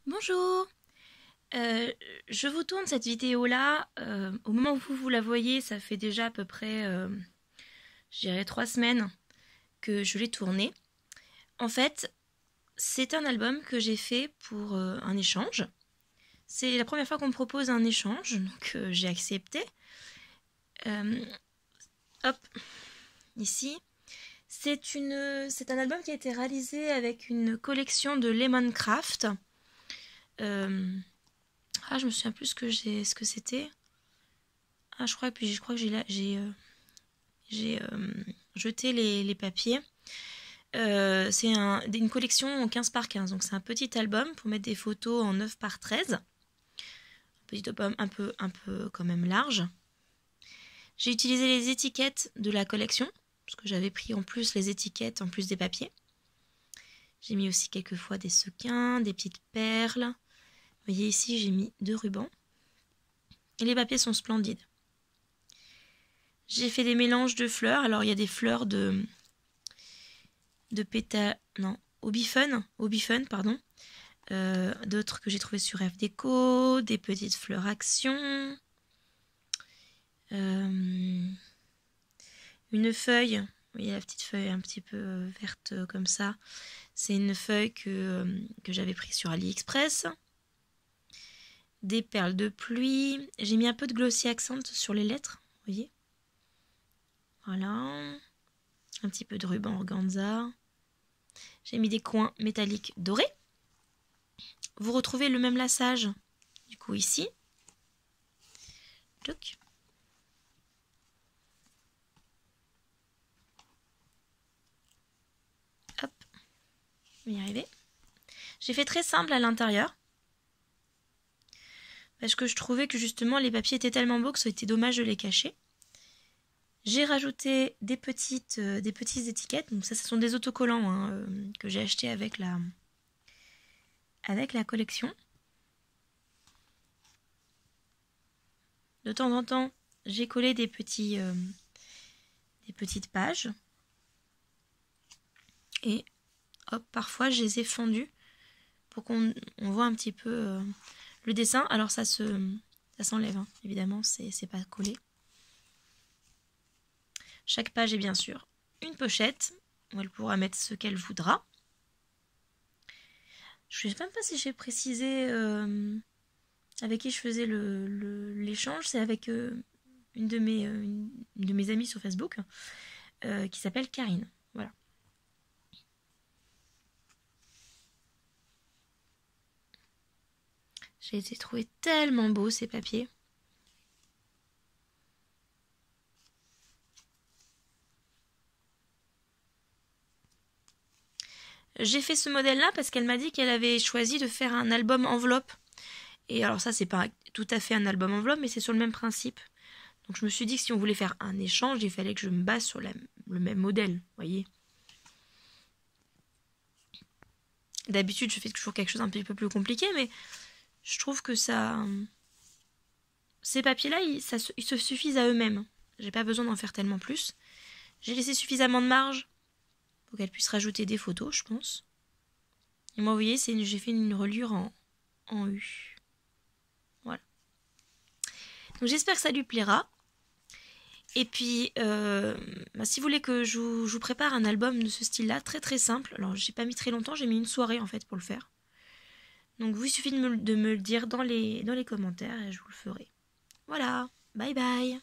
Bonjour. Euh, je vous tourne cette vidéo-là. Au moment où vous la voyez, ça fait déjà à peu près, je dirais 3 semaines que je l'ai tournée. En fait, c'est un album que j'ai fait pour un échange. C'est la première fois qu'on me propose un échange, donc j'ai accepté. Euh, Hop, ici. C'est un album qui a été réalisé avec une collection de Lemoncraft. Je me souviens plus ce que c'était. Je crois que j'ai jeté les papiers. C'est une collection en 15 par 15, donc c'est un petit album pour mettre des photos en 9 par 13. Un petit album un peu quand même large. J'ai utilisé les étiquettes de la collection, parce que j'avais pris en plus les étiquettes en plus des papiers. J'ai mis aussi quelques fois des sequins, des petites perles. Vous voyez ici, j'ai mis 2 rubans. Et les papiers sont splendides. J'ai fait des mélanges de fleurs. Alors il y a des fleurs de pétales, non, Hobbyfun, pardon. D'autres que j'ai trouvées sur F Déco, des petites fleurs Action. Une feuille, vous voyez la petite feuille un petit peu verte comme ça. C'est une feuille que j'avais prise sur AliExpress. Des perles de pluie. J'ai mis un peu de glossy accent sur les lettres, vous voyez. Voilà. Un petit peu de ruban organza. J'ai mis des coins métalliques dorés. Vous retrouvez le même lassage, du coup ici. Toc. Hop. On va y arriver. J'ai fait très simple à l'intérieur. Parce que je trouvais que justement les papiers étaient tellement beaux que ça a été dommage de les cacher. J'ai rajouté des petites étiquettes. Donc ça, ce sont des autocollants que j'ai achetés avec la collection. De temps en temps, j'ai collé des petites pages. Et hop, parfois je les ai fondus pour qu'on voit un petit peu le dessin. Alors ça s'enlève, hein. Évidemment, c'est pas collé. Chaque page est bien sûr une pochette où elle pourra mettre ce qu'elle voudra. Je ne sais même pas si j'ai précisé avec qui je faisais l'échange. C'est avec une de mes amies sur Facebook qui s'appelle Karine. Voilà. J'ai été trouvé tellement beau ces papiers. J'ai fait ce modèle-là parce qu'elle m'a dit qu'elle avait choisi de faire un album enveloppe. Et alors ça, c'est pas tout à fait un album enveloppe, mais c'est sur le même principe. Donc je me suis dit que si on voulait faire un échange, il fallait que je me base sur le même modèle, voyez. D'habitude, je fais toujours quelque chose un petit peu plus compliqué, mais je trouve que ça... Ces papiers-là, ils se suffisent à eux-mêmes. J'ai pas besoin d'en faire tellement plus. J'ai laissé suffisamment de marge pour qu'elle puisse rajouter des photos, je pense. Et moi, vous voyez, j'ai fait une reliure en U. Voilà. Donc j'espère que ça lui plaira. Et puis, si vous voulez que je vous prépare un album de ce style-là, très très simple. Alors, j'ai pas mis très longtemps, j'ai mis une soirée en fait pour le faire. Donc, il suffit de me le dire dans les commentaires et je vous le ferai. Voilà, bye bye.